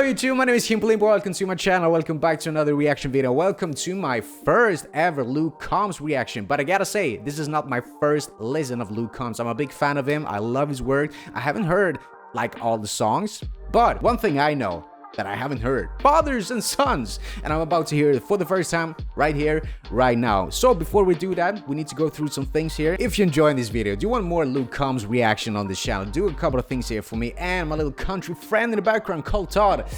Hello YouTube, my name is Kimpolimpo, welcome to my channel, welcome back to another reaction video, welcome to my first ever Luke Combs reaction. But I gotta say, this is not my first listen of Luke Combs. I'm a big fan of him, I love his work. I haven't heard like all the songs, but one thing I know that I haven't heard, Fathers and Sons, and I'm about to hear it for the first time right here, right now. So before we do that, we need to go through some things here. If you're enjoying this video, do you want more Luke Combs reaction on this channel, do a couple of things here for me and my little country friend in the background called Todd.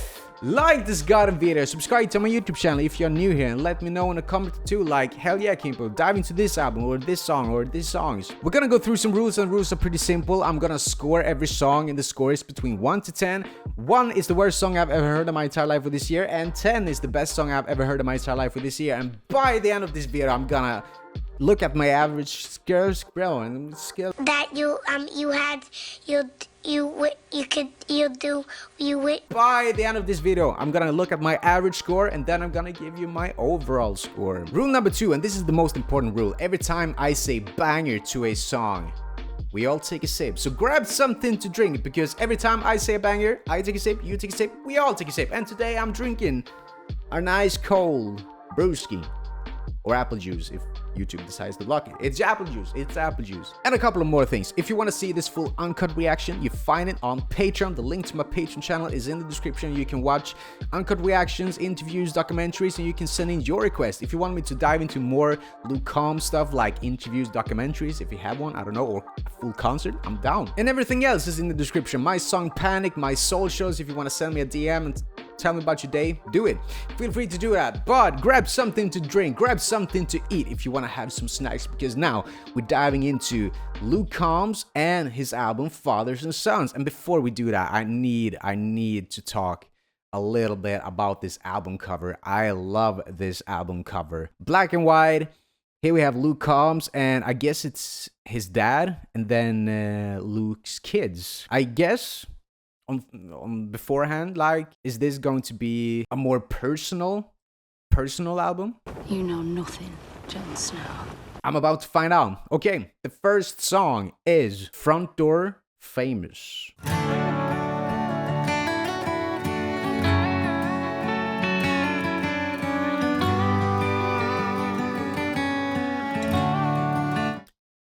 Like this goddamn video, subscribe to my YouTube channel if you're new here, and let me know in the comment too, like, hell yeah Kimpo, dive into this album or this song or these songs. We're gonna go through some rules, and rules are pretty simple. I'm gonna score every song, and the score is between 1 to 10. 1 is the worst song I've ever heard in my entire life for this year, and 10 is the best song I've ever heard in my entire life for this year. And by the end of this video, I'm gonna look at my average skill that By the end of this video, I'm gonna look at my average score, and then I'm gonna give you my overall score. Rule number 2, and this is the most important rule. Every time I say banger to a song, we all take a sip. So grab something to drink, because every time I say a banger, I take a sip, you take a sip, we all take a sip. And today I'm drinking a nice cold brewski. Or apple juice if YouTube decides to block it. It's apple juice. It's apple juice. And a couple of more things. If you want to see this full uncut reaction, you find it on Patreon. The link to my Patreon channel is in the description. You can watch uncut reactions, interviews, documentaries, and you can send in your request. If you want me to dive into more Luke Combs stuff like interviews, documentaries, if you have one, I don't know, or a full concert, I'm down. And everything else is in the description. My song Panic, my soul shows. If you want to send me a DM and tell me about your day, do it. Feel free to do that. But grab something to drink, grab something to eat if you want to have some snacks, because now we're diving into Luke Combs and his album Fathers and Sons. And before we do that, I need to talk a little bit about this album cover. I love this album cover. Black and white. Here we have Luke Combs, and I guess it's his dad, and then Luke's kids. I guess on beforehand, like, is this going to be a more personal album? You know nothing, Jon Snow. I'm about to find out. Okay, the first song is Front Door Famous.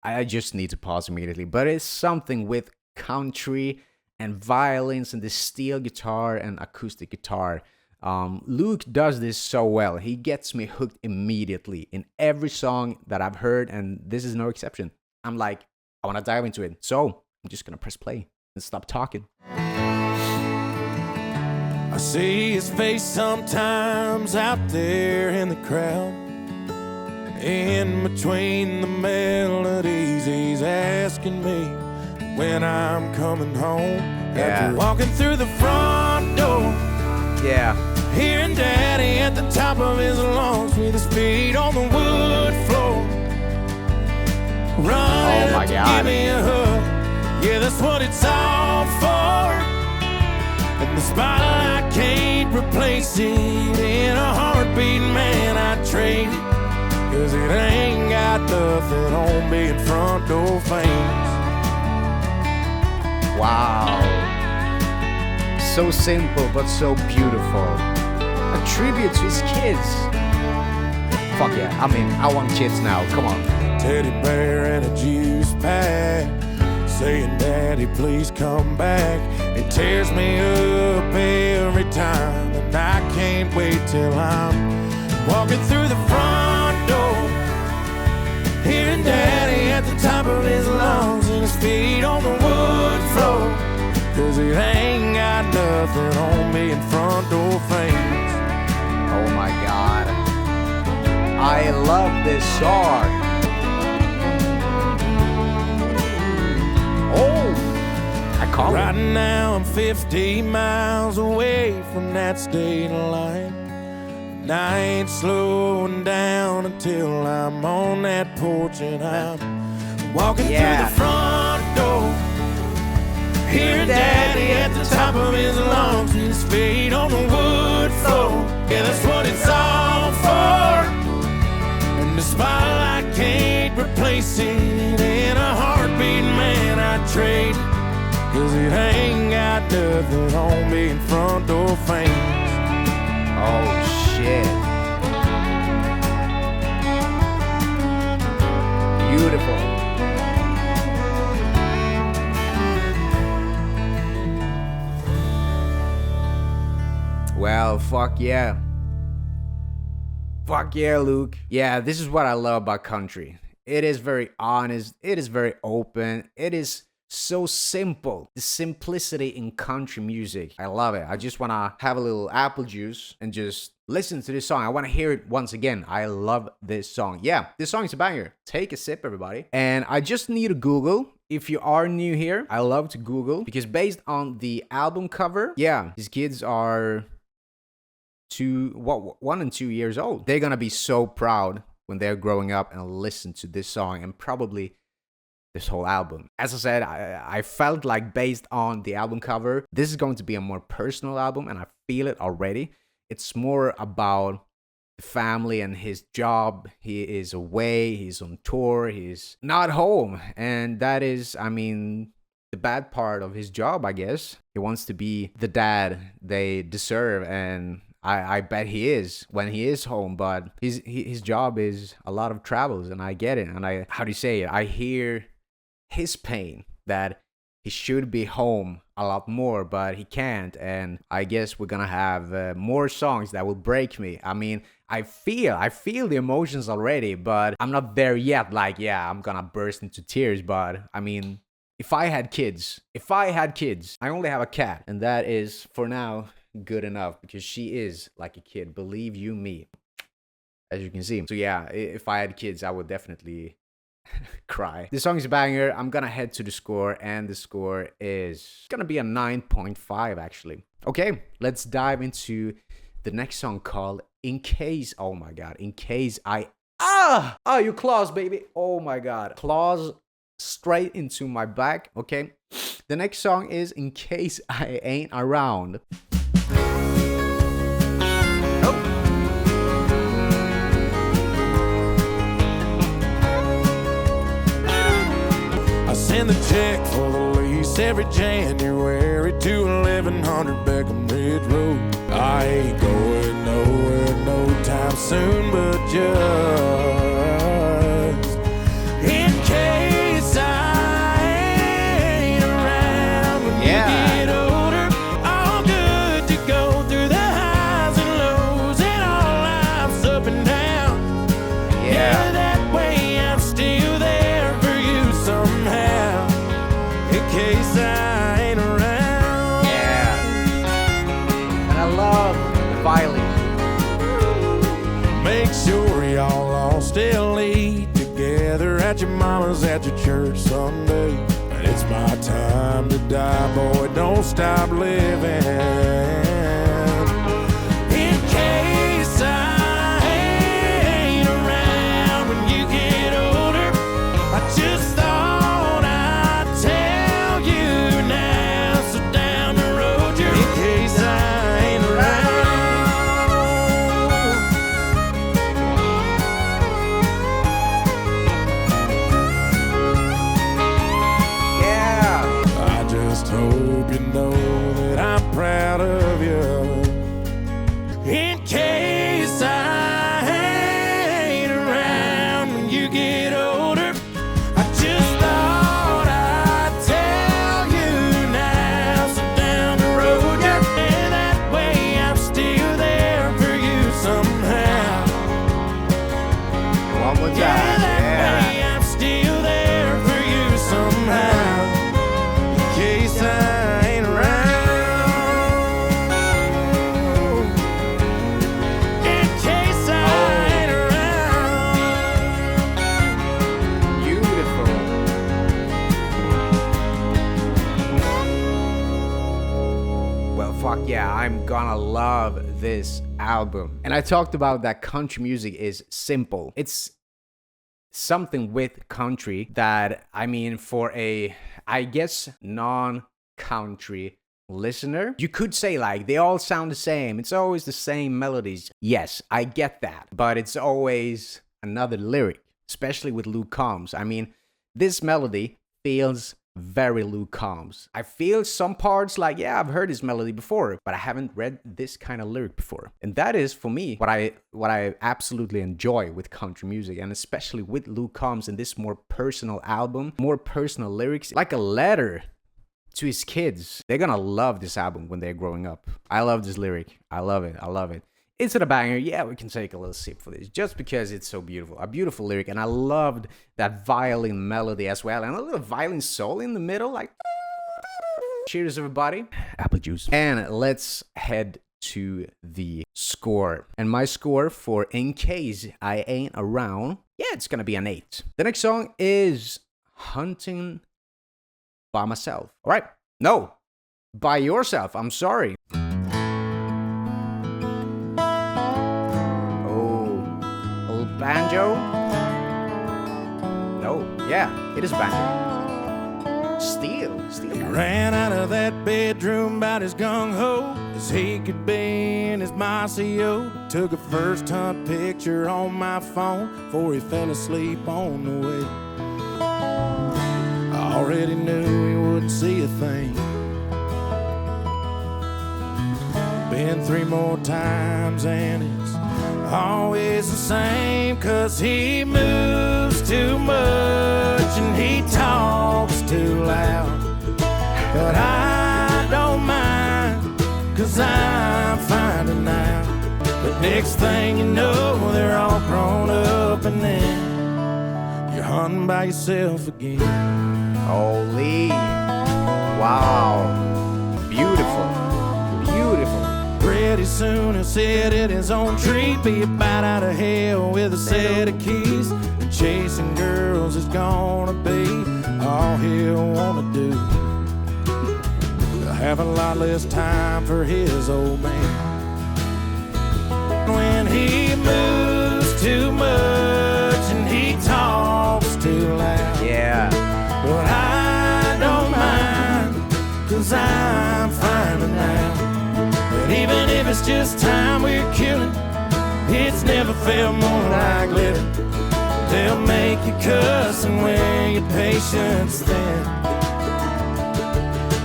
I just need to pause immediately, but it's something with country and violins and the steel guitar and acoustic guitar. Luke does this so well. He gets me hooked immediately in every song that I've heard, and this is no exception. I'm like, I want to dive into it. So I'm just gonna press play and stop talking. I see his face sometimes out there in the crowd. In between the melodies, he's asking me when I'm coming home. After walking through the front door, hearing Daddy at the top of his lungs with his feet on the wood floor, running up to give me a hug. Yeah, that's what it's all for. And the spotlight can't replace it. In a heartbeat, man, I'd trade it, 'cause it ain't got nothing on being front door famous. Wow. So simple, but so beautiful. A tribute to his kids. Fuck yeah, I mean, I want kids now, come on. Teddy bear and a juice pack, saying, Daddy, please come back. It tears me up every time, and I can't wait till I'm walking through the front door, hearing Daddy at the top of his lungs and his feet on the wood floor, 'cause it ain't got nothing on me in front door famous. Oh my God, I love this song. Oh, I call it. Right now I'm 50 miles away from that state line, and I ain't slowing down until I'm on that porch and I'm walking through the front door, hearing Daddy at the top of his lungs with his feet on the wood floor. Yeah, that's what it's all for. And the spotlight can't replace it. In a heartbeat, man, I'd trade it, 'cause it ain't got nothing on being front door famous. Oh shit. Beautiful. Well, fuck yeah. Fuck yeah, Luke. Yeah, this is what I love about country. It is very honest. It is very open. It is so simple. The simplicity in country music. I love it. I just want to have a little apple juice and just listen to this song. I want to hear it once again. I love this song. Yeah, this song is a banger. Take a sip, everybody. And I just need to Google. If you are new here, I love to Google because based on the album cover, yeah, these kids are 1 and 2 years old. They're gonna be so proud when they're growing up and listen to this song and probably this whole album. As I said, I felt like based on the album cover, this is going to be a more personal album, and I feel it already. It's more about the family and his job. He is away, he's on tour, he's not home, and that is, I mean, the bad part of his job, I guess. He wants to be the dad they deserve, and I bet he is when he is home, but his job is a lot of travels, and I get it. And how do you say it? I hear his pain that he should be home a lot more, but he can't. And I guess we're gonna have more songs that will break me. I mean, I feel the emotions already, but I'm not there yet. Like, yeah, I'm gonna burst into tears. But I mean, if I had kids, I only have a cat, and that is for now good enough because she is like a kid, believe you me, as you can see. So yeah, if I had kids, I would definitely cry. This song is a banger. I'm gonna head to the score, and the score is gonna be a 9.5 actually. Okay, let's dive into the next song called In Case. Oh my god, In Case I you claws, baby. Oh my god, claws straight into my back. Okay, the next song is In Case I Ain't Around. I send the check for the lease every January to 1100 Beckham Ridge Road. I ain't going nowhere no time soon, but just in case I ain't around when you get older. All good to go through the highs and lows and all life's up and down. Yeah, that way I'm still there for you somehow. In case I ain't around. Yeah. And I love the violin. Make sure y'all all still eat together at your mama's, at your church someday. And it's my time to die, boy, don't stop living. In case I ain't around when you get older, I just thought I'd tell you now. So down the road, you're in case I ain't around. Yeah. I just hope you know that I'm proud of you. In case I ain't around when you get older, I just thought I'd tell you now. So down the road, yeah, and that way I'm still there for you somehow. One more time. Yeah, that Yeah. way I'm still there for you somehow. In case I ain't around. In case I ain't around. Beautiful. Well, fuck yeah, I'm gonna love this album. And I talked about that country music is simple. It's something with country that, I mean, for a, I guess, non-country listener, you could say like they all sound the same. It's always the same melodies. Yes, I get that. But it's always another lyric, especially with Luke Combs. I mean, this melody feels very Luke Combs. I feel some parts like, yeah, I've heard this melody before, but I haven't read this kind of lyric before. And that is, for me, what I absolutely enjoy with country music, and especially with Luke Combs and this more personal album, more personal lyrics, like a letter to his kids. They're gonna love this album when they're growing up. I love this lyric. I love it. I love it. Is it a banger? Yeah, we can take a little sip for this, just because it's so beautiful. A beautiful lyric, and I loved that violin melody as well, and a little violin solo in the middle, like... Cheers, everybody. Apple juice. And let's head to the score. And my score for In Case I Ain't Around, yeah, it's gonna be an 8. The next song is Huntin By Myself. All right. No, By Yourself. I'm sorry. Banjo? No, yeah, it is banjo. Steel. He ran out of that bedroom about as gung-ho as he could be in his Marcio. Took a first hunt picture on my phone before he fell asleep on the way. I already knew he wouldn't see a thing. Been 3 more times and it's always the same, 'cause he moves too much and he talks too loud. But I don't mind, 'cause I'm finding out. But next thing you know, they're all grown up and then you're hunting by yourself again. Holy. Wow. Beautiful. Beautiful. Pretty soon he'll sit in his own tree, be about out of hell with a set of keys. And chasing girls is gonna be all he'll wanna do. He'll have a lot less time for his old man. When he moves too much and he talks too loud. Yeah. But I don't mind, 'cause I'm finding out. Even if it's just time we're killing, it's never felt more like living. They'll make you cuss and wear your patience thin.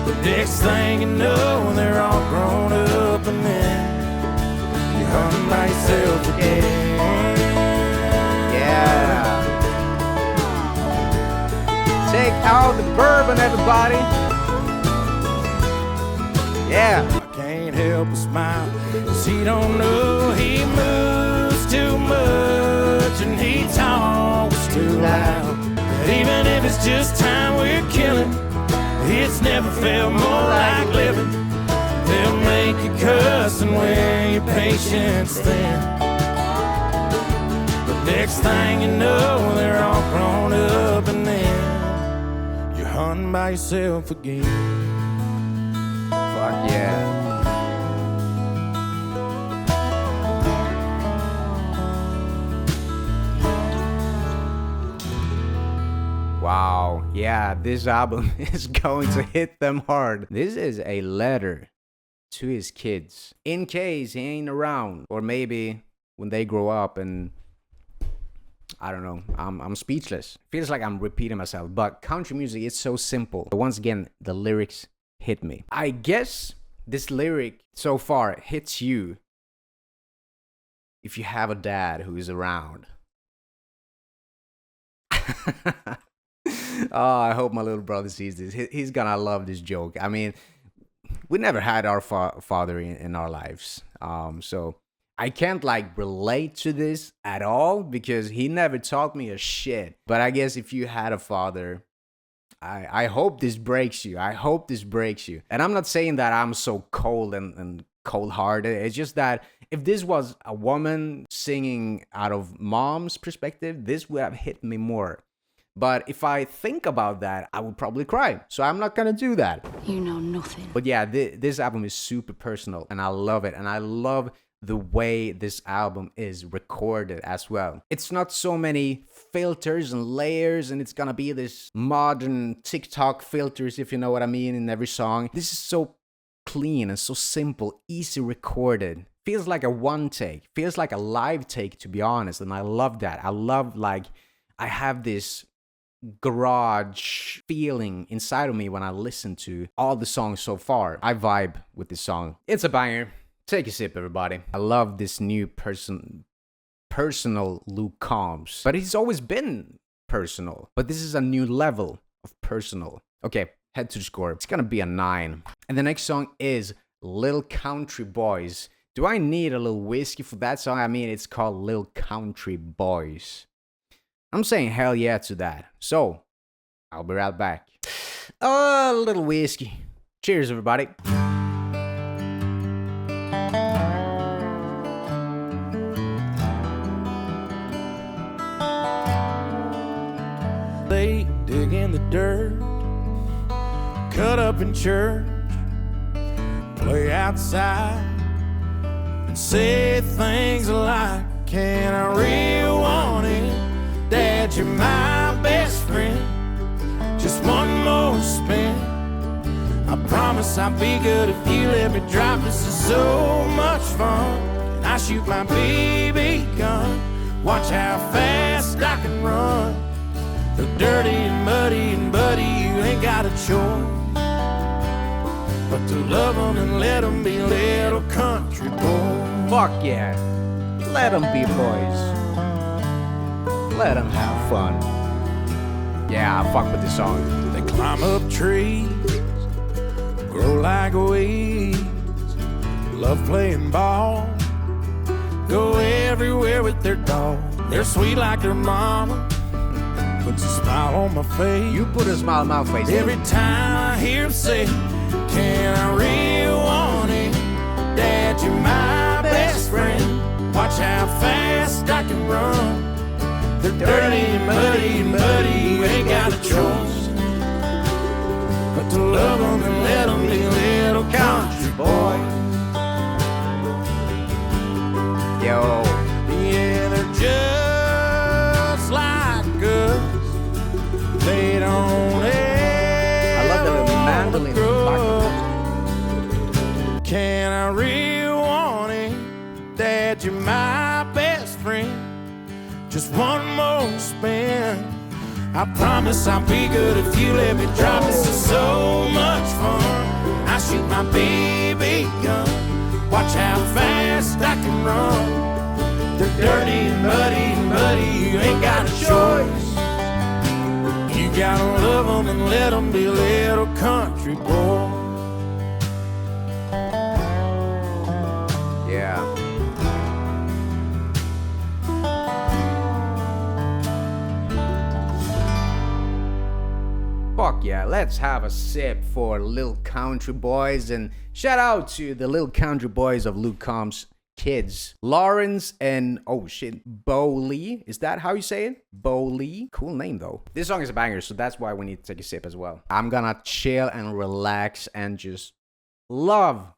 The next thing you know, they're all grown up and then you're hunting by yourself again. Yeah. Take out the bourbon, everybody. Yeah. Can't help but smile, 'cause he don't know he moves too much and he talks too loud. But even if it's just time we're killing, it's never felt more like living. They'll make you cuss and wear your patience thin. But next thing you know, they're all grown up and then you're hunting by yourself again. Fuck yeah. Wow, yeah, this album is going to hit them hard. This is a letter to his kids, in case he ain't around, or maybe when they grow up and I don't know, I'm speechless. Feels like I'm repeating myself, but country music is so simple. But once again, the lyrics hit me. I guess this lyric so far hits you if you have a dad who is around. Oh, I hope my little brother sees this. He's gonna love this joke. I mean, we never had our father in our lives. So I can't like relate to this at all because he never taught me a shit. But I guess if you had a father, I hope this breaks you. I hope this breaks you. And I'm not saying that I'm so cold and cold-hearted. It's just that if this was a woman singing out of mom's perspective, this would have hit me more. But if I think about that, I would probably cry. So I'm not gonna do that. You know nothing. But yeah, this album is super personal and I love it. And I love the way this album is recorded as well. It's not so many filters and layers and it's gonna be this modern TikTok filters, if you know what I mean, in every song. This is so clean and so simple, easy recorded. Feels like a one take, feels like a live take, to be honest. And I love that. I love, like, I have this garage feeling inside of me when I listen to all the songs so far. I vibe with this song. It's a banger. Take a sip, everybody. I love this new personal Luke Combs, but he's always been personal, but this is a new level of personal. Okay, head to the score. It's gonna be a 9. And the next song is Little Country Boys. Do I need a little whiskey for that song? I mean, it's called Little Country Boys. I'm saying hell yeah to that. So, I'll be right back. A little whiskey. Cheers, everybody. They dig in the dirt, cut up in church, play outside, and say things like, can I really want it? Dad, you're my best friend. Just one more spin. I promise I'll be good if you let me drive. This is so much fun. And I shoot my BB gun. Watch how fast I can run. They're dirty and muddy and buddy, you ain't got a choice but to love them and let them be little country boys. Fuck yeah. Let them be boys. Let them have fun. Yeah, I fuck with this song. They climb up trees, grow like weeds, love playing ball, go everywhere with their dog. They're sweet like their mama, puts a smile on my face. You put a smile on my face. Every time I hear him say, can I really want it? Dad, you're my best friend. Watch how fast I can run. They're dirty and muddy and muddy, you ain't got a choice but to love them and let them be little country boys. Yo. Yeah, they're just like us. They don't ever I love the little mandolin in the background. Can I really want it? Dad, you're my best friend. Just one more spin. I promise I'll be good if you let me drive. This is so much fun. I shoot my BB gun. Watch how fast I can run. They're dirty and muddy, you ain't got a choice. You gotta love them and let them be little country boys. Yeah. Fuck yeah, let's have a sip for Little Country Boys, and shout out to the Little Country Boys of Luke Combs' kids, Lawrence and, oh shit, Bowley. Is that how you say it? Bowley? Cool name though. This song is a banger, so that's why we need to take a sip as well. I'm gonna chill and relax and just love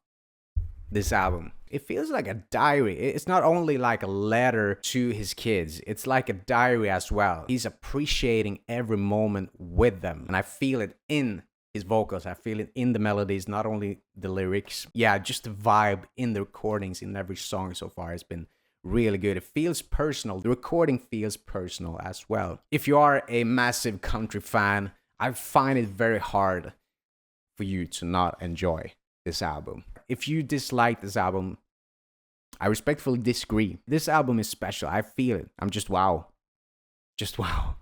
this album. It feels like a diary. It's not only like a letter to his kids, it's like a diary as well. He's appreciating every moment with them, and I feel it in his vocals. I feel it in the melodies, not only the lyrics. Yeah, just the vibe in the recordings in every song so far has been really good. It feels personal. The recording feels personal as well. If you are a massive country fan, I find it very hard for you to not enjoy this album. If you dislike this album, I respectfully disagree. This album is special. I feel it. I'm just wow. Just wow.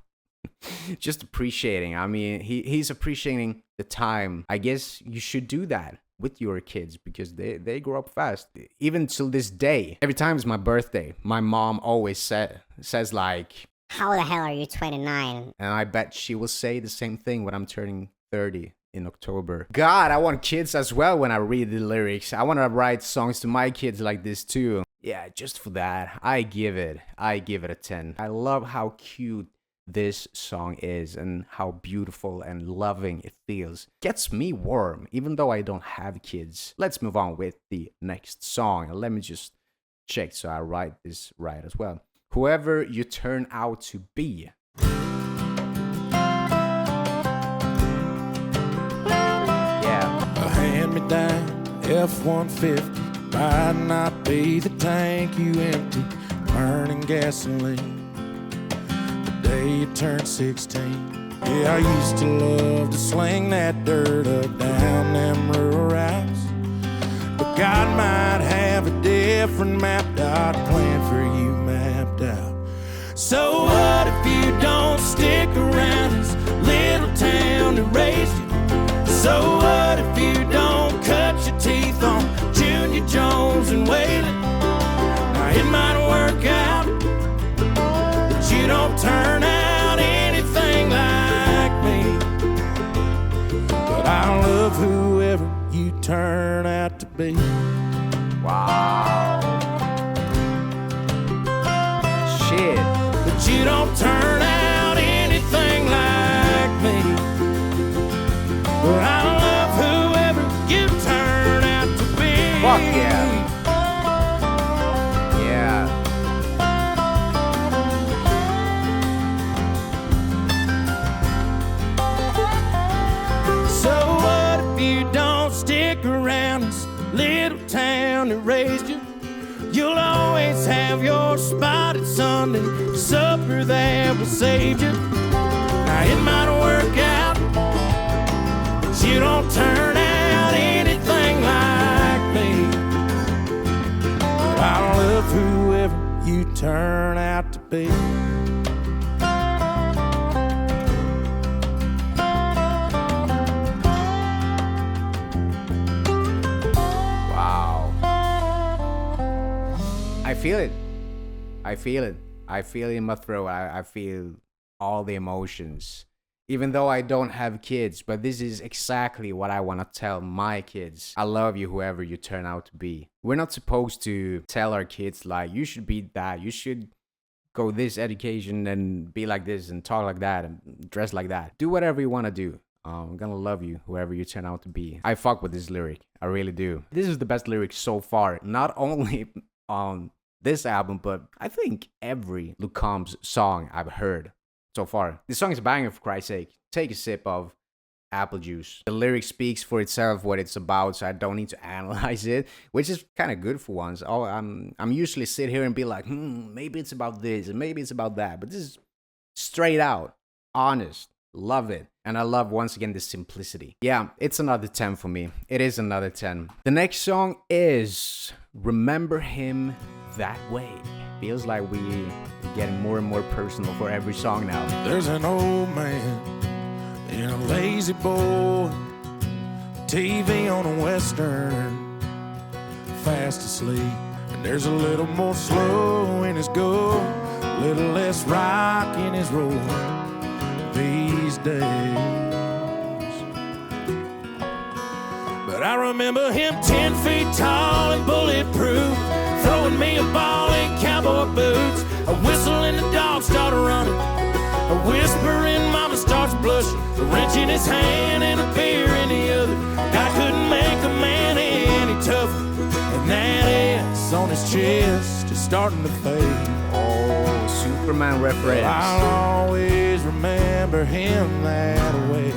Just appreciating. I mean, he's appreciating the time. I guess you should do that with your kids because they grow up fast. Even till this day, every time it's my birthday, my mom always says like, how the hell are you 29? And I bet she will say the same thing when I'm turning 30 in October. God, I want kids as well when I read the lyrics. I want to write songs to my kids like this too. Yeah, just for that, I give it a 10. I love how cute this song is and how beautiful and loving it feels. Gets me warm, even though I don't have kids. Let's move on with the next song. Let me just check so I write this right as well. Whoever you turn out to be. Hand-me-down F-150 might not be the tank you empty, burning gasoline. The day day you turned 16. Yeah, I used to love to sling that dirt up down them rural routes, but God might have a different mapped out plan for you mapped out. So what if you don't stick around this little town to raise you? So what if you don't cut your teeth on Junior Jones and Wayland? Now it might work out, but you don't turn out anything like me. But I love whoever you turn out to be. Wow. Shit. But you don't turn out anything like me. But I love whoever you turn out to be. Fuck yeah. Yeah. So what if you don't stick around this little town that raised you? You'll always have your spot at Sunday supper that will save you. Now it might work out, but you don't turn out anything like me. But I love whoever you turn out to be. Wow. I feel it. I feel it. I feel it in my throat. I feel all the emotions. Even though I don't have kids, but this is exactly what I want to tell my kids. I love you, whoever you turn out to be. We're not supposed to tell our kids, like, you should be that, you should go this education and be like this and talk like that and dress like that. Do whatever you want to do. I'm gonna love you, whoever you turn out to be. I fuck with this lyric. I really do. This is the best lyric so far. Not only on this album, but I think every Luke Combs song I've heard so far. This song is a banger, for Christ's sake. Take a sip of apple juice. The lyric speaks for itself, what it's about, so I don't need to analyze it, which is kind of good for once. Oh, I'm usually sit here and be like, maybe it's about this and maybe it's about that, but this is straight out, honest. Love it. And I love, once again, the simplicity. Yeah, it's another 10 for me. It is another 10. The next song is Remember Him That Way. Feels like we're getting more and more personal for every song now. There's an old man in a lazy boy, TV on a western, fast asleep. And there's a little more slow in his go, a little less rock in his roll these days. But I remember him 10 feet tall and bulletproof, throwing me a ball in cowboy boots. A whistle and the dog started running, a whisper and mama starts blushing, a wrench in his hand and a beer in the other. God couldn't make a man any tougher, and that S on his chest is starting to fade. Oh, Superman reference. I'll always remember him that way.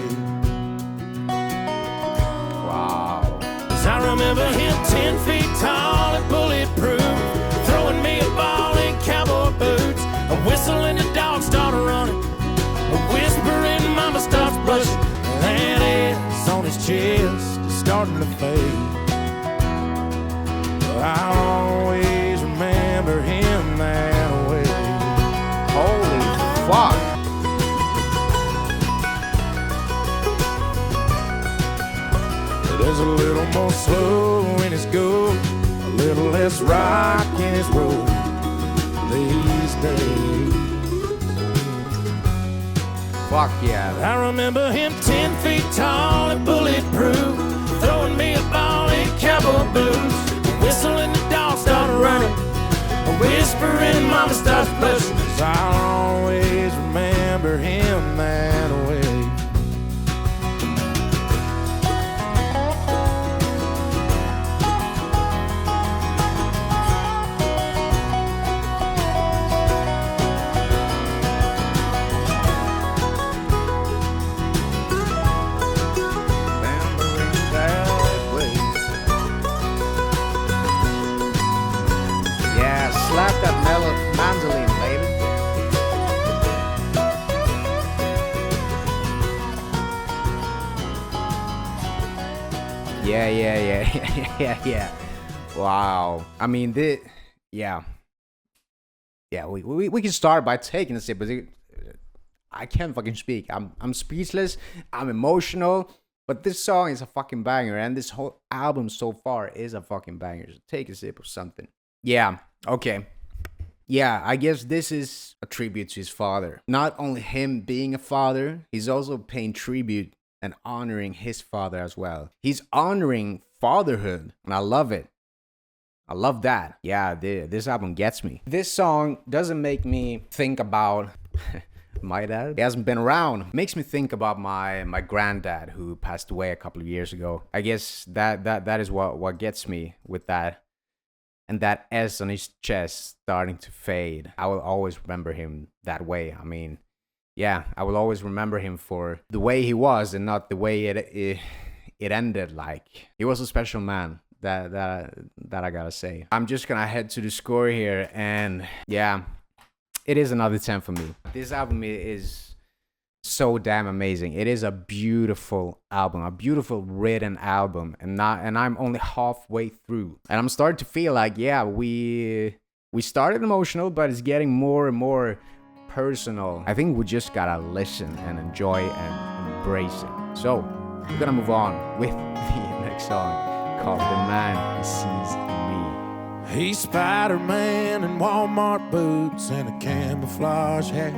Wow. 'Cause I remember him 10 feet tall and bulletproof, throwing me a ball in cowboy boots. A whistle and the dog started running, a whisper and mama starts blushing. That S on his chest is starting to fade. But I'll always remember him that way. Holy fuck. There's a little more slow in his go, a little less rock in his roll these days. Fuck yeah. I remember him 10 feet tall and bulletproof, throwing me a ball in cowboy boots. A whistle and the dog started running, a whisper and mama starts blushing. 'Cause I'll always remember him that way. Slap that mandolin, baby. Yeah. Wow. I mean, yeah. Yeah, we can start by taking a sip, but I can't fucking speak. I'm speechless. I'm emotional. But this song is a fucking banger, and this whole album so far is a fucking banger. So take a sip of something. Yeah, okay. Yeah, I guess this is a tribute to his father. Not only him being a father, he's also paying tribute and honoring his father as well. He's honoring fatherhood, and I love it. I love that. Yeah, this album gets me. This song doesn't make me think about my dad. He hasn't been around. Makes me think about my granddad who passed away a couple of years ago. I guess that is what gets me with that. And that S on his chest starting to fade. I will always remember him that way. I mean, yeah, I will always remember him for the way he was and not the way it ended. Like, he was a special man. That I gotta say. I'm just gonna head to the score here, and yeah, it is another 10 for me. This album is so damn amazing. It is a beautiful album, a beautiful written album, and I'm only halfway through, and I'm starting to feel like, yeah, we started emotional, but it's getting more and more personal. I think we just gotta listen and enjoy and embrace it. So we're gonna move on with the next song, called The Man He Sees in Me. He's Spider-Man in Walmart boots and a camouflage hat,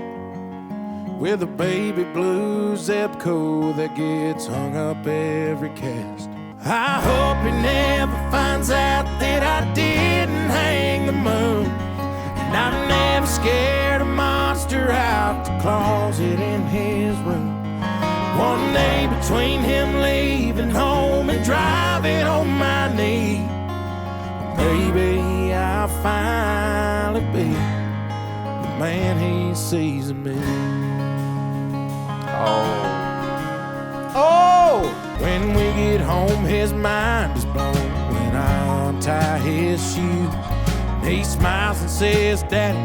with a baby blue zip code that gets hung up every cast. I hope he never finds out that I didn't hang the moon, and I'm never scared a monster out the closet in his room. One day between him leaving home and driving on my knee, maybe I'll finally be the man he sees in me. Oh! When we get home, his mind is blown when I untie his shoes. And he smiles and says, Daddy,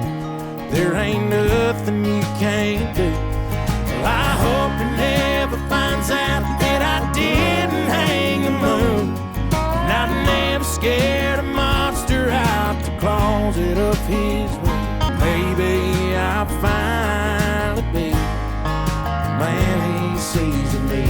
there ain't nothing you can't do. Well, I hope he never finds out that I didn't hang the moon, and I'm never scared a monster out the closet of his room. Maybe I'll finally be the man he sees in me.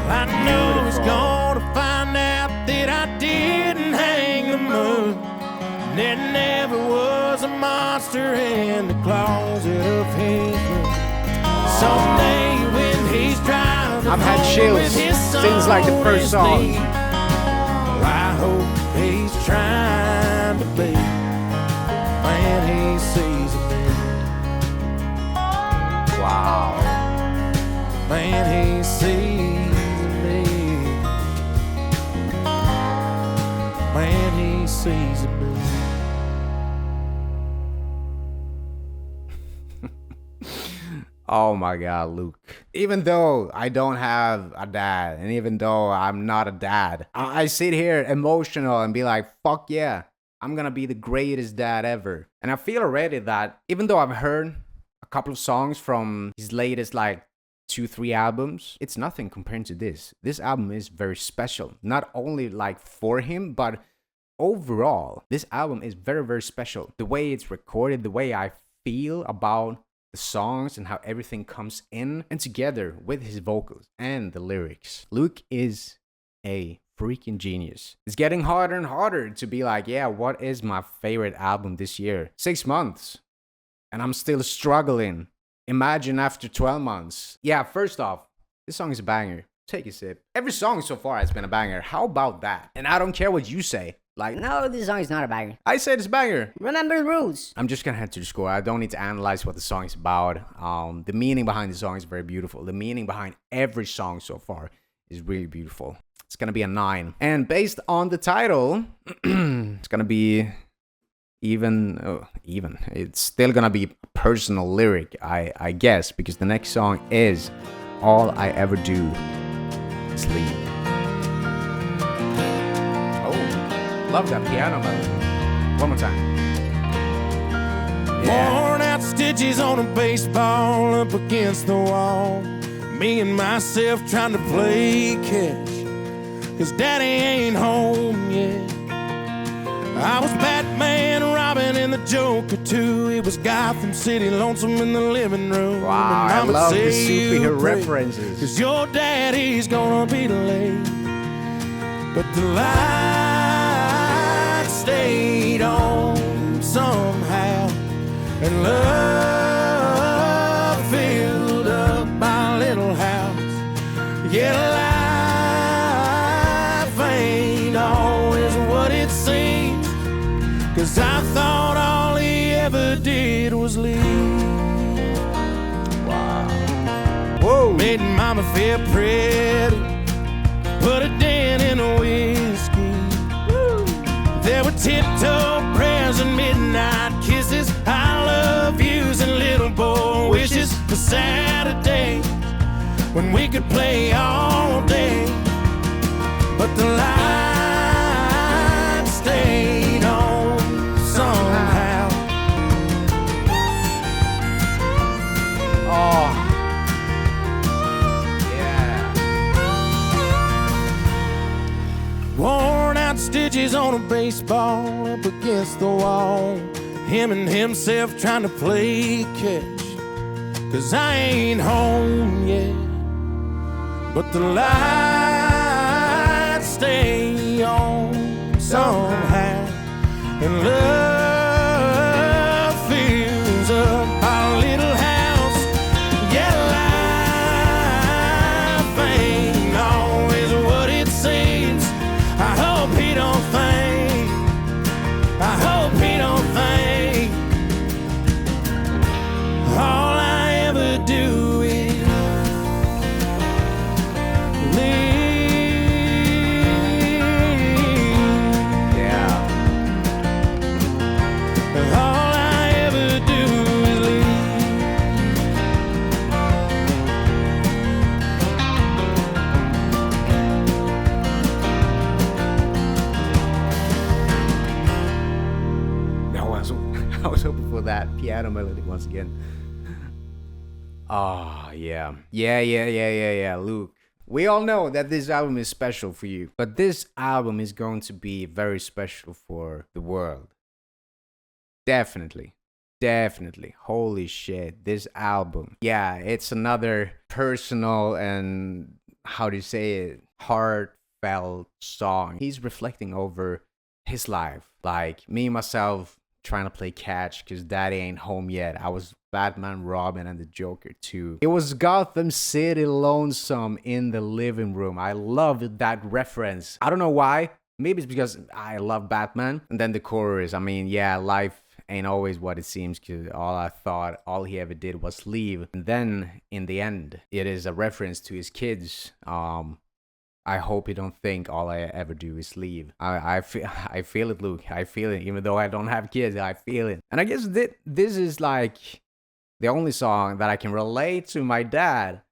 I know he's gonna find out that I didn't hang the moon, and there never was a monster in the closet of his room. Someday when he's driving, I've had chills since like the first song. Well, I hope he's trying to be the man he sees in me. Wow. Man he sees. Man he sees in me. Oh my God, Luke. Even though I don't have a dad, and even though I'm not a dad, I sit here emotional and be like, fuck yeah, I'm gonna be the greatest dad ever. And I feel already that even though I've heard a couple of songs from his latest like 2-3 albums, it's nothing compared to this. This album is very special, not only like for him, but overall. This album is very, very special. The way it's recorded, the way I feel about the songs and how everything comes in and together with his vocals and the lyrics. Luke is a freaking genius. It's getting harder and harder to be like, yeah, what is my favorite album this year? 6 months, and I'm still struggling. Imagine after 12 months. Yeah, first off, this song is a banger. Take a sip. Every song so far has been a banger. How about that? And I don't care what you say. Like, No, this song is not a banger. I said it's a banger. Remember the rules. I'm just gonna head to the score. I don't need to analyze what the song is about. The meaning behind the song is very beautiful. The meaning behind every song so far is really beautiful. It's gonna be a 9. And based on the title, it's gonna be even. It's still gonna be a personal lyric, I guess, because the next song is All I Ever Do Is Leave. Love that piano melody. One more time. Worn out stitches on a baseball up against the wall. Me and myself trying to play catch, 'cause daddy ain't home yet. I was Batman, Robin, and the Joker too. It was Gotham City, lonesome in the living room. Wow, I love the superhero references. 'Cause your daddy's gonna be late. But the light stayed on somehow, and love filled up my little house. Yeah, life ain't always what it seems, 'cause I thought all he ever did was leave. Wow. Whoa. Made mama feel pretty, put a dent in the whiskey. Woo. There were tiptoe prayers and midnight kisses, I love yous and little boy wishes for Saturday when we could play all day. But the light stayed on somehow. Oh. Yeah. Worn out stitches on a baseball up against the wall. Him and himself trying to play catch, 'cause I ain't home yet. But the lights stay on somehow, and love fills up our little house. Yeah, life ain't always what it seems. I hope he don't think, I hope he don't think all I ever do is leave. Yeah. All I ever do is leave. I was hoping for that piano melody once again. Oh, yeah. Yeah, Luke. We all know that this album is special for you, but this album is going to be very special for the world. Definitely. Holy shit, this album. Yeah, it's another personal and, how do you say it, heartfelt song. He's reflecting over his life. Like, me, myself, trying to play catch because daddy ain't home yet. I was Batman, Robin, and the Joker too. It was Gotham City lonesome in the living room. I loved that reference. I don't know why. Maybe it's because I love Batman. And then the chorus, I mean, yeah, life ain't always what it seems, because all he ever did was leave. And then in the end, it is a reference to his kids. I hope you don't think all I ever do is leave. I feel it, Luke. I feel it. Even though I don't have kids, I feel it. And I guess this is like the only song that I can relate to my dad.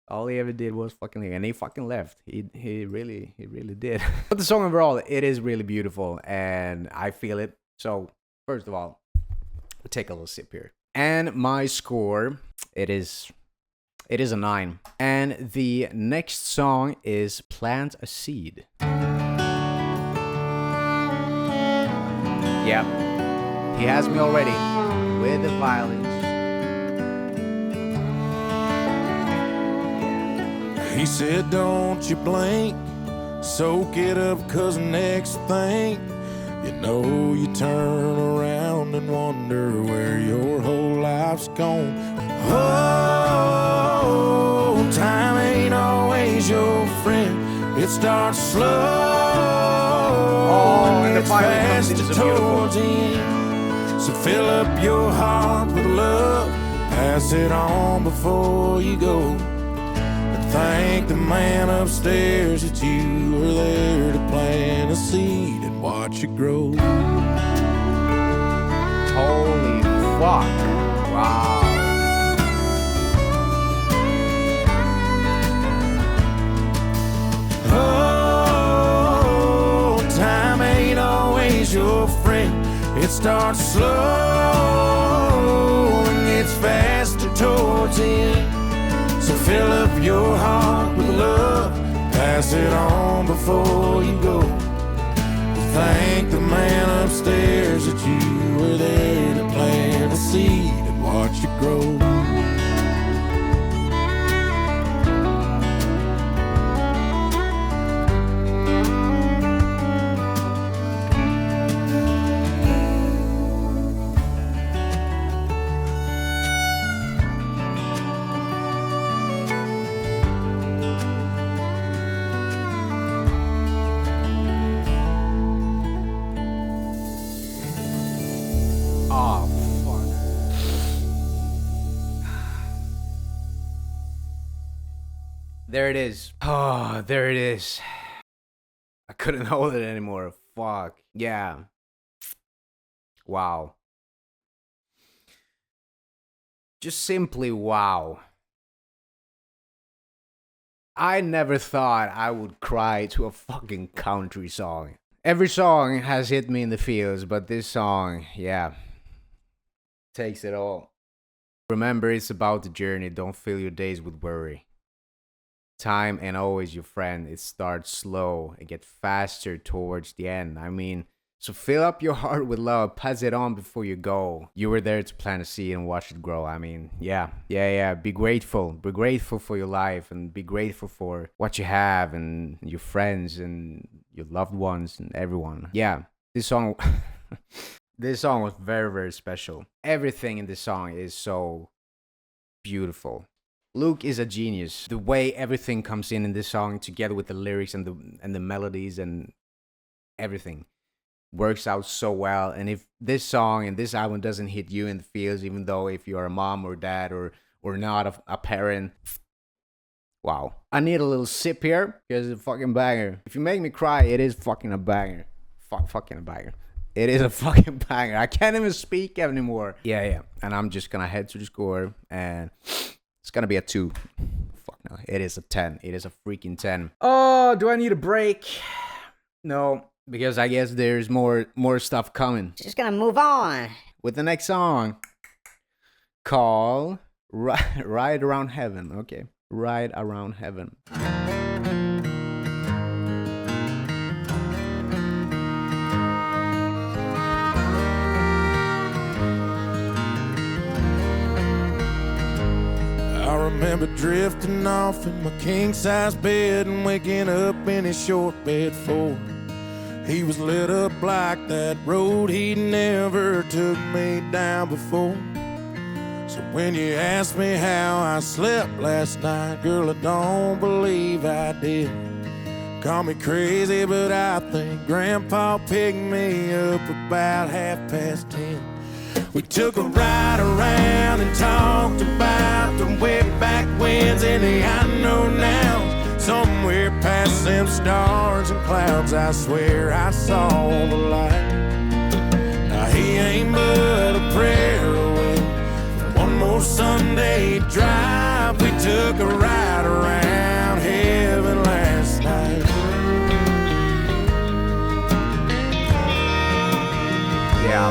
All he ever did was fucking leave, and he fucking left. He really did. But the song overall, it is really beautiful, and I feel it. So first of all, we'll take a little sip here. And my score, it is a 9. And the next song is Plant a Seed. Yep. He has me already with the violins. He said, don't you blink, soak it up, 'cause next thing you know, you turn around and wonder where your whole life's gone. Oh, time ain't always your friend. It starts slow, and the it's violin comes fast in so towards the end. So fill up your heart with love, pass it on before you go. Thank the man upstairs that you were there to plant a seed and watch it grow. Holy fuck. Wow. Oh, time ain't always your friend. It starts slow, gets faster towards the end. So fill up your heart with love, pass it on before you go. Thank the man upstairs that you were there to plant a seed and watch it grow. Oh, fuck. There it is. Oh, there it is. I couldn't hold it anymore. Fuck. Yeah. Wow. Just simply wow. I never thought I would cry to a fucking country song. Every song has hit me in the feels, but this song, yeah, takes it all. Remember, it's about the journey. Don't fill your days with worry. Time ain't always your friend. It starts slow and gets faster towards the end. I mean, so fill up your heart with love. Pass it on before you go. You were there to plant a seed and watch it grow. I mean, yeah. Be grateful. Be grateful for your life and be grateful for what you have and your friends and your loved ones and everyone. Yeah, this song... This song was very, very special. Everything in this song is so beautiful. Luke is a genius. The way everything comes in this song, together with the lyrics and the melodies and everything, works out so well. And if this song and this album doesn't hit you in the feels, even though if you're a mom or dad or not a parent, wow. I need a little sip here because it's a fucking banger. If you make me cry, it is fucking a banger. Fucking a banger. It is a fucking banger. I can't even speak anymore. Yeah. And I'm just gonna head to the score, and it's gonna be a 2. Fuck no. It is a 10. It is a freaking 10. Oh, do I need a break? No, because I guess there's more stuff coming. Just gonna move on. With the next song, called Ride Around Heaven. Okay. Ride Around Heaven. I remember drifting off in my king-size bed and waking up in his short bed Ford. He was lit up like that road he never took me down before. So when you ask me how I slept last night, girl, I don't believe I did. Call me crazy, but I think Grandpa picked me up about 10:30. We took a ride around and talked about the way back when's and the I know now. Somewhere past them stars and clouds, I swear I saw the light. Now he ain't but a prayer away. One more Sunday drive, we took a ride around heaven last night. Yeah.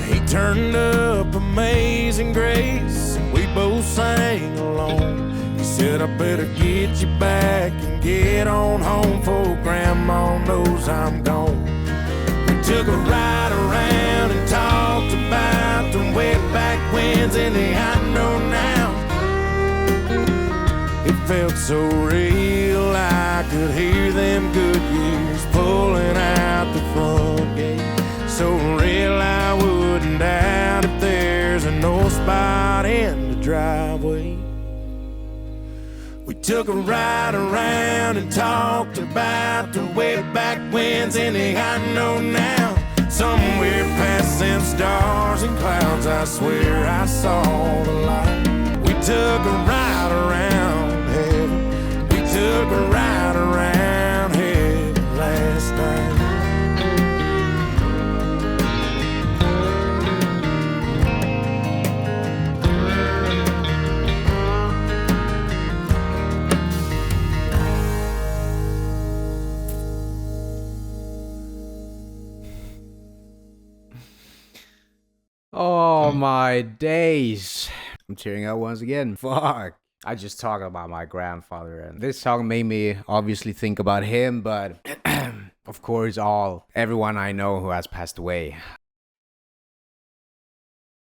He turned up Amazing Grace, and we both sang along. He said, I better get you back and get on home before Grandma knows I'm gone. We took a ride around and talked about the way back when's and the I know now. It felt so real, I could hear them good years pulling out the front gate. So real I wouldn't doubt if there's a no spot in the driveway. We took a ride around and talked about the way back when's and the I know now. Somewhere past them stars and clouds, I swear I saw the light. We took a ride around heaven. We took a ride around heaven last night. Oh my days. I'm tearing up once again. Fuck. I just talked about my grandfather, and this song made me obviously think about him, but of course everyone I know who has passed away.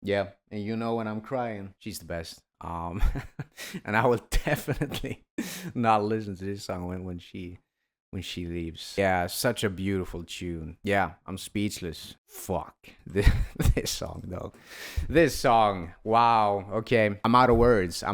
Yeah, and you know when I'm crying, she's the best. And I will definitely not listen to this song when she leaves. Yeah, such a beautiful tune. Yeah, I'm speechless. Fuck. This song, though. This song. Wow. Okay. I'm out of words.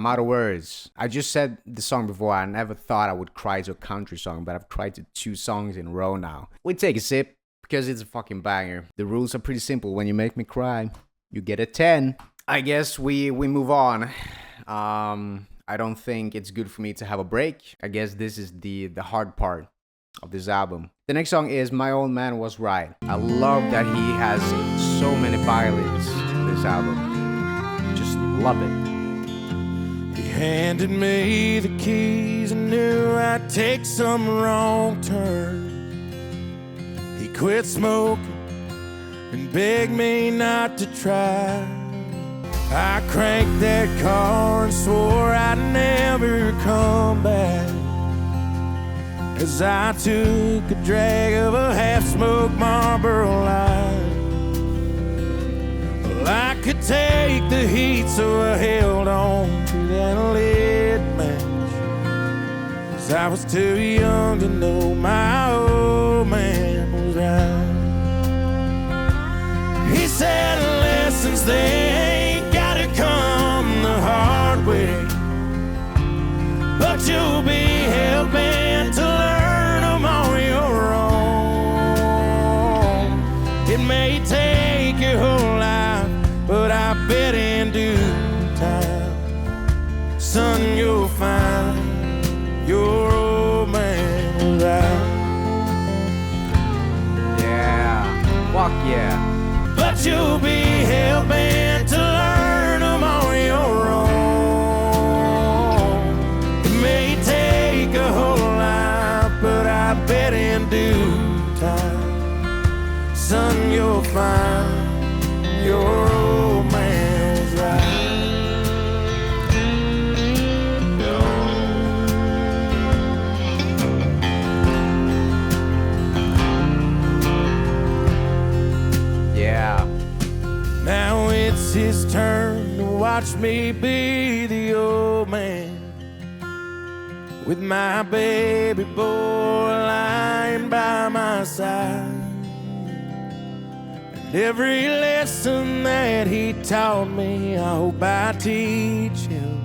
I just said the song before. I never thought I would cry to a country song, but I've cried to 2 songs in a row now. We take a sip because it's a fucking banger. The rules are pretty simple. When you make me cry, you get a 10. I guess we move on. I don't think it's good for me to have a break. I guess this is the hard part of this album. The next song is My Old Man Was Right. I love that he has so many violins in this album. Just love it. He handed me the keys and knew I'd take some wrong turn. He quit smoking and begged me not to try. I cranked that car and swore I'd never come back, as I took a drag of a half-smoked Marlboro Light. Well, I could take the heat, so I held on to that lit match, 'cause I was too young to know my old man was right. He said lessons, they ain't gotta come the hard way, but you'll be hell-bent to learn them on your own. It may take your whole life, but I bet in due time, son, you'll find your old man was right. Yeah. Fuck yeah. But you'll be hell-bent to learn them on your own. It may take a whole life, but I bet in due time, son, you'll find your old man was right. Yeah. Now it's his turn to watch me be the old man, with my baby boy lying by my side. And every lesson that he taught me, I hope I teach him,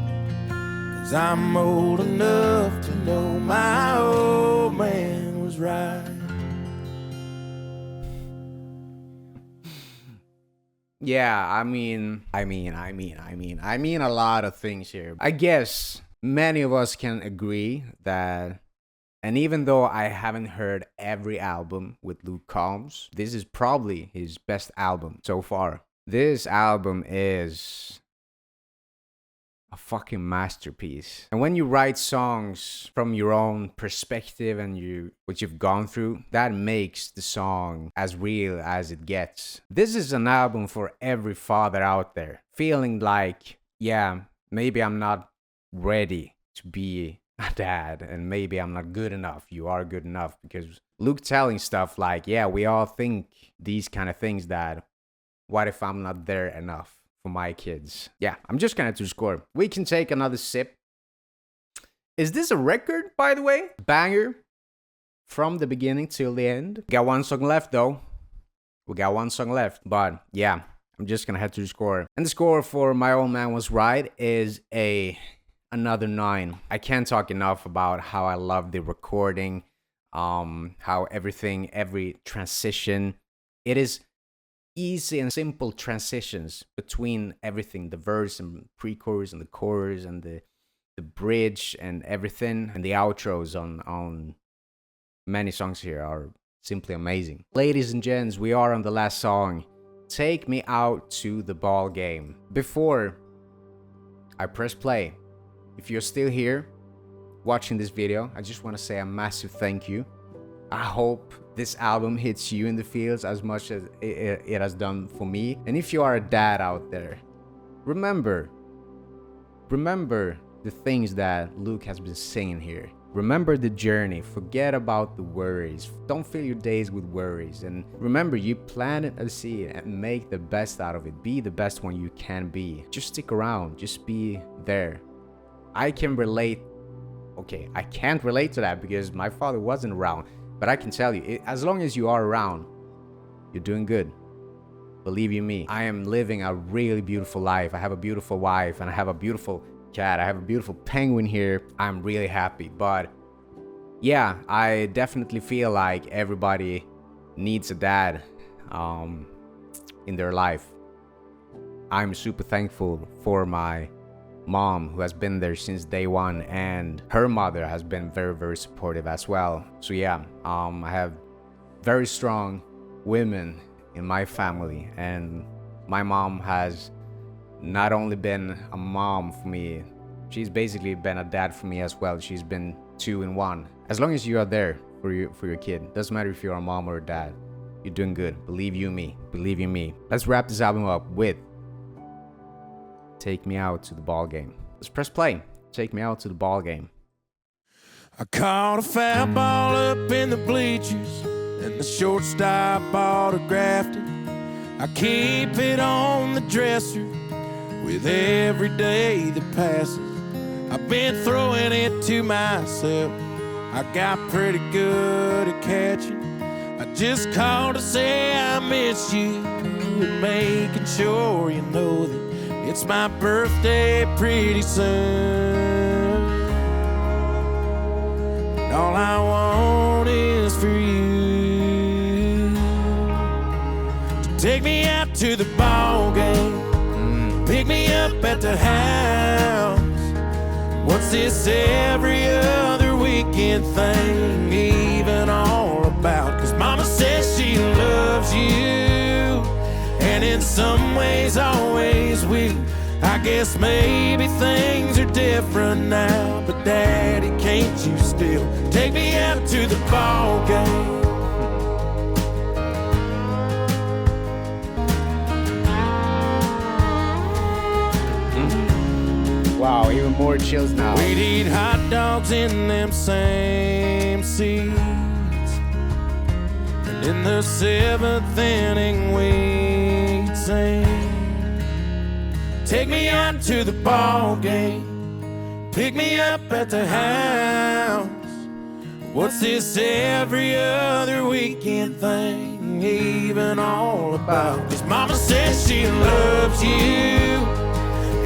'cause I'm old enough to know my old man was right. Yeah, I mean a lot of things here. I guess many of us can agree that, and even though I haven't heard every album with Luke Combs, this is probably his best album so far. This album is a fucking masterpiece. And when you write songs from your own perspective and what you've gone through, that makes the song as real as it gets. This is an album for every father out there feeling like, yeah, maybe I'm not ready to be a dad, and maybe I'm not good enough. You are good enough, because Luke telling stuff like, yeah, we all think these kind of things, that what if I'm not there enough for my kids? Yeah, I'm just gonna to score. We can take another sip. Is this a record, by the way? Banger from the beginning till the end. We got 1 song left, though. But yeah, I'm just gonna head to the score. And the score for My Old Man Was Right is another 9. I can't talk enough about how I love the recording, how every transition, it is easy and simple transitions between everything, the verse and pre-chorus and the chorus and the bridge and everything, and the outros on many songs here are simply amazing. Ladies and gents, we are on the last song, Take Me Out to the Ball Game. Before I press play, if you're still here watching this video, I just want to say a massive thank you. I hope this album hits you in the feels as much as it has done for me. And if you are a dad out there, remember the things that Luke has been saying here. Remember the journey. Forget about the worries. Don't fill your days with worries. And remember, you planted a seed and make the best out of it. Be the best one you can be. Just stick around. Just be there. I can relate. Okay, I can't relate to that because my father wasn't around. But I can tell you, as long as you are around, you're doing good. Believe you me, I am living a really beautiful life. I have a beautiful wife and I have a beautiful cat. I have a beautiful penguin here. I'm really happy. But yeah, I definitely feel like everybody needs a dad in their life. I'm super thankful for my mom, who has been there since day one, and her mother has been very, very supportive as well. So yeah, I have very strong women in my family, and my mom has not only been a mom for me, she's basically been a dad for me as well. She's been 2 in 1. As long as you are there for your kid, doesn't matter if you're a mom or a dad, you're doing good. Believe you me. Believe you me. Let's wrap this album up with Take Me Out to the Ball Game. Let's press play. Take Me Out to the Ball Game. I caught a foul ball up in the bleachers, and the shortstop autographed it. I keep it on the dresser with every day that passes. I've been throwing it to myself. I got pretty good at catching. I just called to say I miss you, and making sure you know that it's my birthday pretty soon. All I want is for you to take me out to the ball game, pick me up at the house. What's this every other weekend thing even all about? 'Cause mama says she loves you, and in some ways always will. I guess maybe things are different now, but daddy, can't you still take me out to the ball game? Wow, even more chills now. We'd eat hot dogs in them same seats, and in the 7th inning we'd sing, take me out to the ball game, pick me up at the house. What's this every other weekend thing even all about? 'Cause mama says she loves you,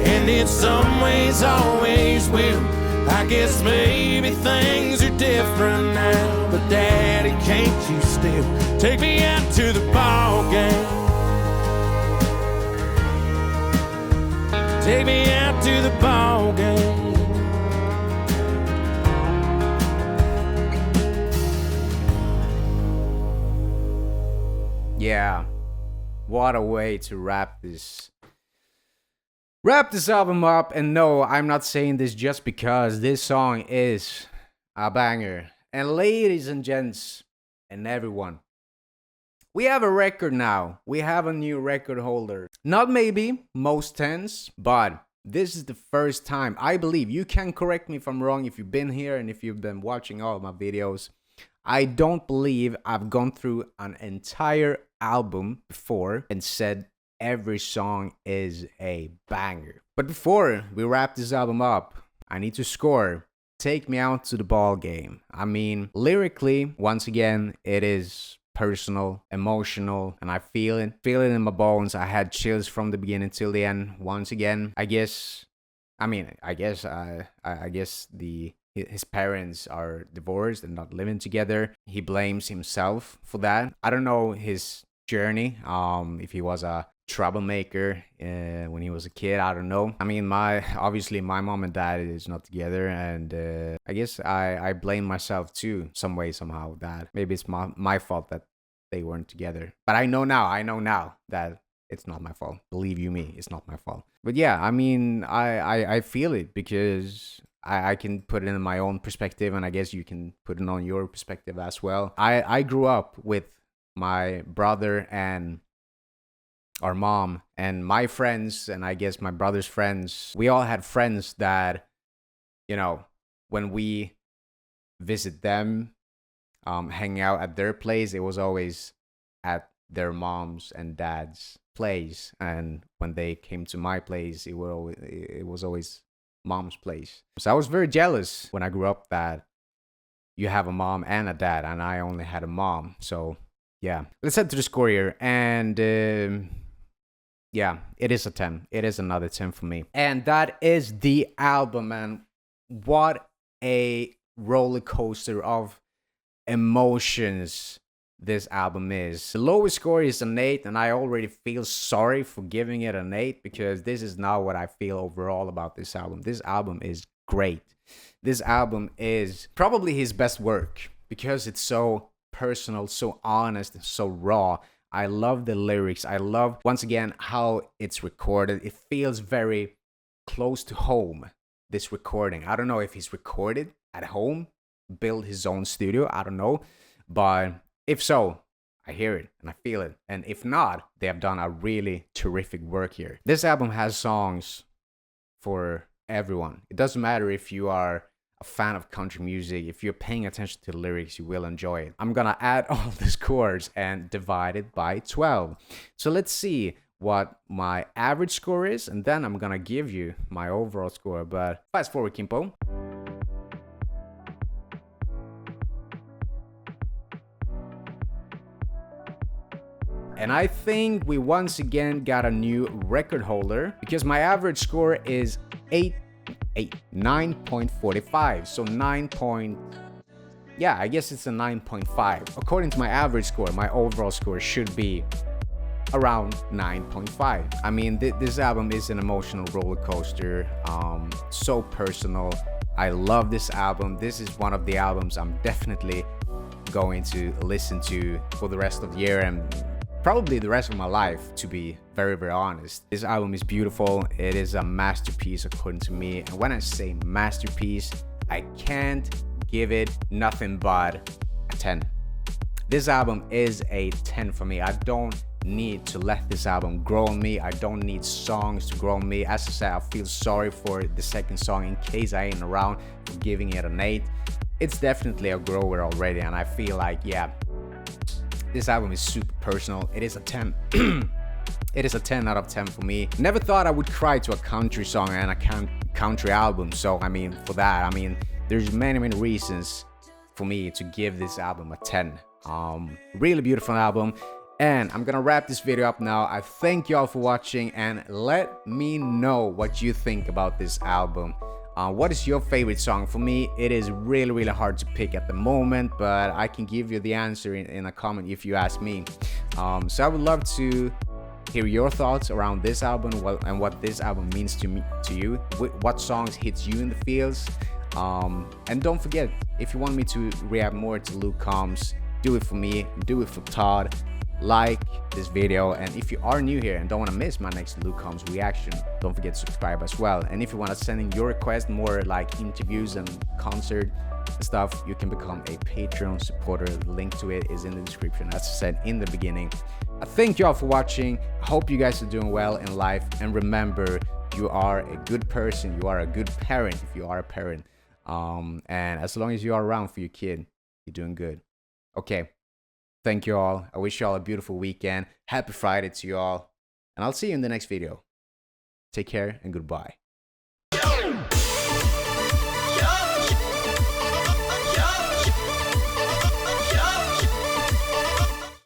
and in some ways always will. I guess maybe things are different now, but daddy, can't you still take me out to the ball game? Take me out to the ball game. Yeah, what a way to wrap this album up. And no, I'm not saying this just because this song is a banger. And ladies and gents and everyone, we have a record now. We have a new record holder. Not maybe most tens, but this is the first time, I believe. You can correct me if I'm wrong, if you've been here and if you've been watching all of my videos. I don't believe I've gone through an entire album before and said every song is a banger. But before we wrap this album up, I need to score Take Me Out to the Ball Game. I mean, lyrically, once again, it is personal, emotional, and I feel it in my bones. I had chills from the beginning till the end. Once again, I guess his parents are divorced and not living together. He blames himself for that. I don't know his journey. If he was a troublemaker when he was a kid, I don't know. I mean, obviously my mom and dad is not together, and I guess I blame myself too, some way, somehow, that maybe it's my fault that they weren't together. But I know now that it's not my fault. Believe you me, it's not my fault. But yeah, I mean, I feel it because I can put it in my own perspective, and I guess you can put it on your perspective as well. I grew up with my brother and our mom and my friends, and I guess my brother's friends. We all had friends that, you know, when we visit them, hang out at their place, it was always at their mom's and dad's place. And when they came to my place, it was always mom's place. So I was very jealous when I grew up that you have a mom and a dad, and I only had a mom. So yeah, let's head to the score here. And yeah, it is a 10. It is another 10 for me. And that is the album, and what a roller coaster of emotions this album is. The lowest score is an 8, and I already feel sorry for giving it an 8 because this is not what I feel overall about this album. This album is great. This album is probably his best work because it's so personal, so honest, and so raw. I love the lyrics. I love, once again, how it's recorded. It feels very close to home, this recording. I don't know if he's recorded at home, built his own studio, I don't know, but if so, I hear it and I feel it. And if not, they have done a really terrific work here. This album has songs for everyone. It doesn't matter if you are a fan of country music. If you're paying attention to the lyrics, you will enjoy it. I'm gonna add all the scores and divide it by 12. So let's see what my average score is, and then I'm gonna give you my overall score. But fast forward, Kimpo. And I think we once again got a new record holder because my average score is 9.45. So yeah, I guess it's a 9.5. According to my average score, my overall score should be around 9.5. I mean, this album is an emotional roller coaster, so personal. I love this album. This is one of the albums I'm definitely going to listen to for the rest of the year and probably the rest of my life, to be very, very honest. This album is beautiful. It is a masterpiece according to me. And when I say masterpiece, I can't give it nothing but a 10. This album is a 10 for me. I don't need to let this album grow on me. I don't need songs to grow on me. As I said, I feel sorry for the second song in case I ain't around for giving it an 8. It's definitely a grower already, and I feel like, yeah, this album is super personal. It is a 10. It is a 10 out of 10 for me. Never thought I would cry to a country song and a country album. So, I mean, for that, I mean, there's many, many reasons for me to give this album a 10. Really beautiful album. And I'm gonna wrap this video up now. I thank y'all for watching, and let me know what you think about this album. What is your favorite song? For me, it is really, really hard to pick at the moment, but I can give you the answer in a comment if you ask me. So I would love to hear your thoughts around this album and what this album means to you. What songs hits you in the feels. And don't forget, if you want me to react more to Luke Combs, do it for me, do it for Todd. Like this video, and if you are new here and don't want to miss my next Luke Combs reaction, don't forget to subscribe as well. And if you want to send in your request, more like interviews and concert stuff, you can become a Patreon supporter. The link to it is in the description, as I said in the beginning. I thank you all for watching. I hope you guys are doing well in life, and remember, you are a good person. You are a good parent if you are a parent, and as long as you are around for your kid, you're doing good. Okay, thank you all. I wish you all a beautiful weekend. Happy Friday to you all. And I'll see you in the next video. Take care and goodbye.